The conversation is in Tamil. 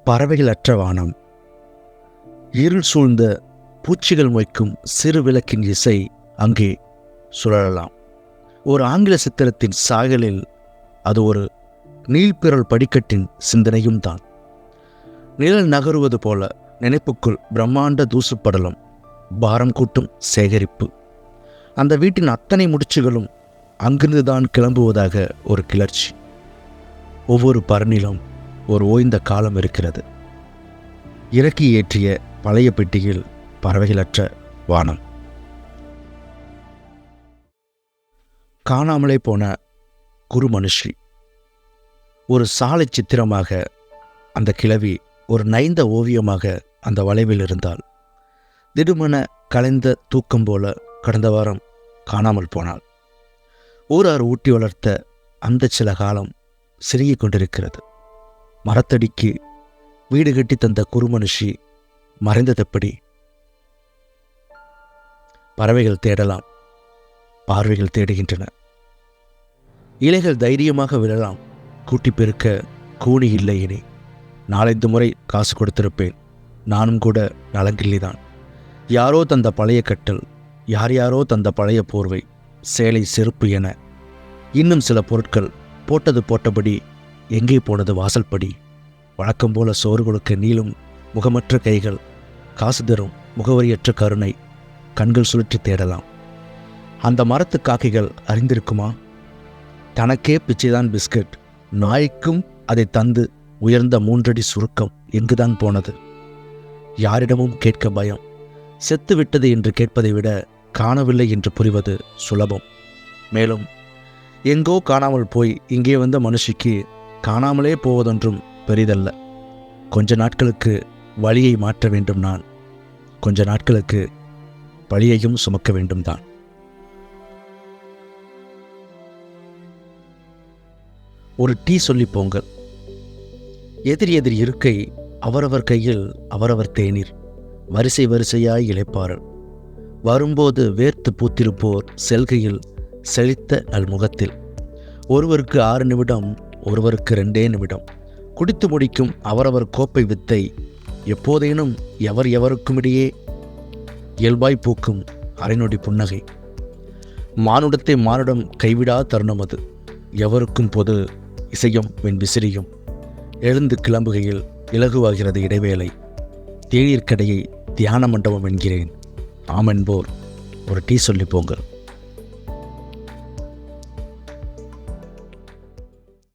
பறவைகள் அற்ற வானம். இருள் சூழ்ந்த பூச்சிகள் மொய்க்கும் சிறு விளக்கின் இசை அங்கே சுழலலாம். ஒரு ஆங்கில சித்திரத்தின் சாயலில் அது ஒரு நீள்பிறல் படிக்கட்டின் சிந்தனையும் தான். நிழல் நகருவது போல நினைப்புக்குள் பிரம்மாண்ட தூசுப்படலம், பாரம் கூட்டும் சேகரிப்பு. அந்த வீட்டின் அத்தனை முடிச்சுகளும் அங்கிருந்துதான் கிளம்புவதாக ஒரு கிளர்ச்சி. ஒவ்வொரு பரனிலும் ஒரு ஓய்ந்த காலம் இருக்கிறது. இறக்கி ஏற்றிய பழைய பெட்டியில் பறவைகளற்ற வானம். காணாமலே போன குரு மனுஷி. ஒரு சாலை சித்திரமாக அந்த கிழவி ஒரு நைந்த ஓவியமாக அந்த வளைவில் இருந்தாள். திடுமென கலைந்த தூக்கம் போல கடந்த வாரம் காணாமல் போனாள். ஊரார் ஊட்டி வளர்த்த அந்த சில காலம் சிறுகிக் கொண்டிருக்கிறது. மரத்தடிக்கு வீடு கட்டி தந்த குருமனுஷி மறைந்ததெப்படி? பறவைகள் தேடலாம், பார்வைகள் தேடுகின்றன. இலைகள் தைரியமாக விழலாம், கூட்டி பெருக்க கூணி இல்லை. இனி நாலந்து முறை காசு கொடுத்திருப்பேன், நானும் கூட நலங்கில்லிதான். யாரோ தந்த பழைய கட்டல், யார் யாரோ தந்த பழைய போர்வை, சேலை, செருப்பு என இன்னும் சில பொருட்கள் போட்டது போட்டபடி எங்கே போனது வாசல்படி. வழக்கம் போல சோறு கொடுக்க நீளும் முகமற்ற கைகள், காசு தரும் முகவரியற்ற கருணை, கண்கள் சுழற்றி தேடலாம். அந்த மரத்து காக்கைகள் அறிந்திருக்குமா? தனக்கே பிச்சைதான் பிஸ்கட், நாய்க்கும் அதை தந்து உயர்ந்த 3 அடி சுருக்கம் எங்குதான் போனது? யாரிடமும் கேட்க பயம். செத்து விட்டது என்று கேட்பதை விட காணவில்லை என்று புரிவது சுலபம். மேலும் எங்கோ காணாமல் போய் இங்கே வந்த மனுஷிக்கு காணாமலே போவதொன்றும் பெரிதல்ல. கொஞ்ச நாட்களுக்கு வழியை மாற்ற வேண்டும் நான், கொஞ்ச நாட்களுக்கு பழியையும் சுமக்க வேண்டும் தான். ஒரு டீ சொல்லி போங்கள். எதிர் எதிர் இருக்கை, அவரவர் கையில் அவரவர் தேநீர், வரிசை வரிசையாய் இளைப்பாறல். வரும்போது வேர்த்து பூத்திருப்போர் செல்கையில் செழித்த நல்முகத்தில். ஒருவருக்கு 6 நிமிடம், ஒருவருக்கு 2 நிமிடம். குடித்து முடிக்கும் அவரவர் கோப்பை வித்தை எப்போதேனும் எவர் எவருக்குமிடையே இயல்பாய் பூக்கும் அரைநொடி புன்னகை. மானுடத்தை மானுடம் கைவிடா தருணம் அது. எவருக்கும் பொது இசையும் வெண் விசிறியும். எழுந்து கிளம்புகையில் இலகுவாகிறது இடைவேளை. தேநீர் கடையை தியான மண்டபம் என்கிறேன். ஆமென்போர் ஒரு டீ சொல்லி போங்கள்.